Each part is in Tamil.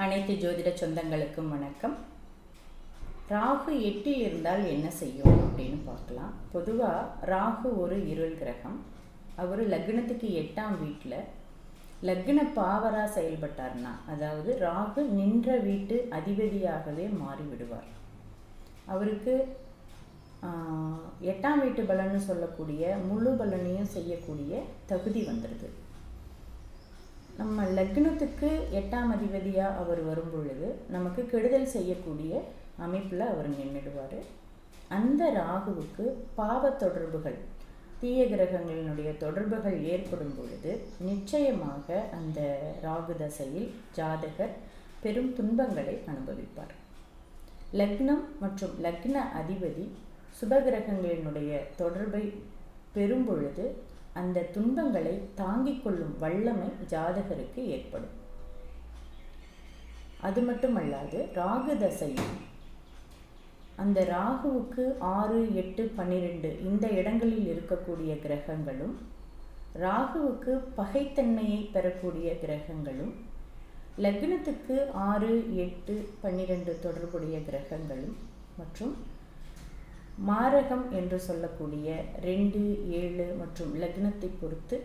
அனைத்து ஜோதிட சொந்தங்களுக்கும் வணக்கம். ராகு 8இல் இருந்தால் என்ன செய்யும் அப்படின்னு பார்க்கலாம். பொதுவாக ராகு ஒரு இருள் கிரகம். அவர் லக்னத்துக்கு 8ஆம் வீட்டில் லக்ன பாவராக செயல்பட்டார்னா, அதாவது ராகு நின்ற வீட்டு அதிபதியாகவே மாறிவிடுவார். அவருக்கு 8ஆம் வீட்டு பலன்னு சொல்லக்கூடிய முழு பலனையும் செய்யக்கூடிய தகுதி வந்துடுது. நம்ம லக்னத்துக்கு 8ஆம் அதிபதியாக அவர் வரும் பொழுது நமக்கு கெடுதல் செய்யக்கூடிய அமைப்பில் அவர் நின்றுடுவார். அந்த ராகுவுக்கு பாவ தொடர்புகள், தீய கிரகங்களினுடைய தொடர்புகள் ஏற்படும் பொழுது நிச்சயமாக அந்த ராகு தசையில் ஜாதகர் பெரும் துன்பங்களை அனுபவிப்பார். லக்னம் மற்றும் லக்ன அதிபதி சுபகிரகங்களினுடைய தொடர்பை பெறும் பொழுது அந்த துன்பங்களை தாங்கிக் கொள்ளும் வல்லமை ஜாதகருக்கு ஏற்படும். அது மட்டுமல்லாது ராகு தசையில் அந்த ராகுவுக்கு 6, 8, 12 இந்த இடங்களில் இருக்கக்கூடிய கிரகங்களும், ராகுவுக்கு பகைத்தன்மையை பெறக்கூடிய கிரகங்களும், லக்னத்துக்கு 6, 8, 12 தொடர்புடைய கிரகங்களும் மற்றும் மாரகம் என்று சொல்லக்கூடிய 2, 7 மற்றும் லக்னத்தை பொறுத்து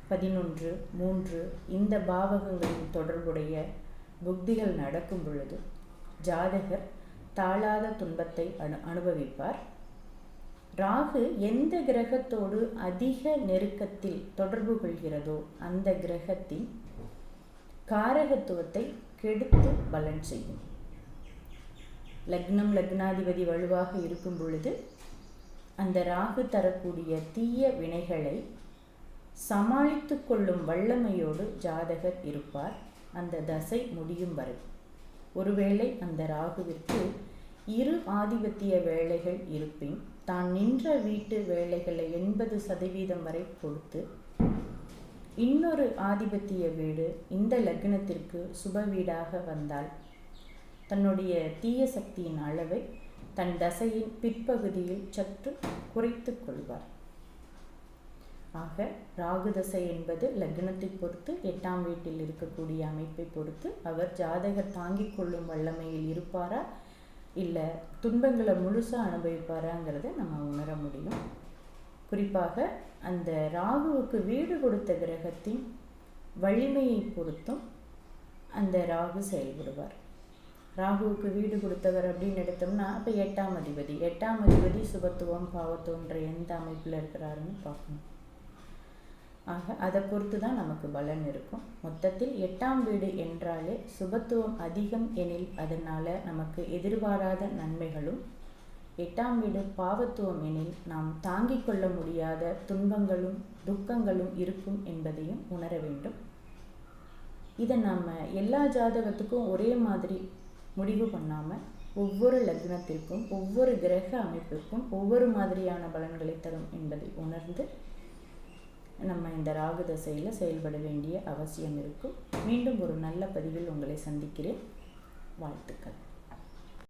11, 3 இந்த பாவகங்களின் தொடர்புடைய புக்திகள் நடக்கும் பொழுது ஜாதகர் தாழாத துன்பத்தை அனுபவிப்பார். ராகு எந்த கிரகத்தோடு அதிக நெருக்கத்தில் தொடர்பு கொள்கிறதோ அந்த கிரகத்தின் காரகத்துவத்தை கெடுத்து பலன் செய்யும். லக்னம் லக்னாதிபதி வலுவாக இருக்கும் பொழுது அந்த ராகு தரக்கூடிய தீய வினைகளை சமாளித்து கொள்ளும் வல்லமையோடு ஜாதகர் இருப்பார் அந்த தசை முடியும் வரை. ஒருவேளை அந்த ராகுவிற்கு 2 ஆதிபத்திய வேலைகள் இருப்பின் தான் நின்ற வீட்டு வேலைகளை 80% வரை கொடுத்து இன்னொரு ஆதிபத்திய வீடு இந்த லக்னத்திற்கு சுப வீடாக வந்தால் தன்னுடைய தீய சக்தியின் அளவை தன் தசையின் பிற்பகுதியில் சற்று குறைத்து கொள்வார். ஆக ராகு தசை என்பது லக்னத்தை பொறுத்து 8ஆம் வீட்டில் இருக்கக்கூடிய அமைப்பை பொறுத்து அவர் ஜாதகர் தாங்கிக் கொள்ளும் வல்லமையில் இருப்பாரா இல்லை துன்பங்களை முழுசாக அனுபவிப்பாராங்கிறத நம்ம உணர முடியும். குறிப்பாக அந்த ராகுவுக்கு வீடு கொடுத்த கிரகத்தின் வலிமையை பொறுத்தும் அந்த ராகு செயல்படுவார். ராகுவுக்கு வீடு கொடுத்தவர் அப்படின்னு எடுத்தோம்னா அப்போ 8ஆம் அதிபதி சுபத்துவம் பாவத்துவன்ற எந்த அமைப்பில் இருக்கிறாருன்னு பார்க்கணும். ஆக அதை பொறுத்து தான் நமக்கு பலன் இருக்கும். மொத்தத்தில் 8ஆம் வீடு என்றாலே சுபத்துவம் அதிகம் எனில் அதனால் நமக்கு எதிர்பாராத நன்மைகளும், 8ஆம் வீடு பாவத்துவம் எனில் நாம் தாங்கிக் கொள்ள முடியாத துன்பங்களும் துக்கங்களும் இருக்கும் என்பதையும் உணர வேண்டும். இதை நாம் எல்லா ஜாதகத்துக்கும் ஒரே மாதிரி முடிவு பண்ணாமல் ஒவ்வொரு லக்னத்திற்கும் ஒவ்வொரு கிரக அமைப்பிற்கும் ஒவ்வொரு மாதிரியான பலன்களை தரும் என்பதை உணர்ந்து நம்ம இந்த ராகு தசையில் செயல்பட வேண்டிய அவசியம் இருக்கும். மீண்டும் ஒரு நல்ல பதிவில் உங்களை சந்திக்கிறேன். வாழ்த்துக்கள்.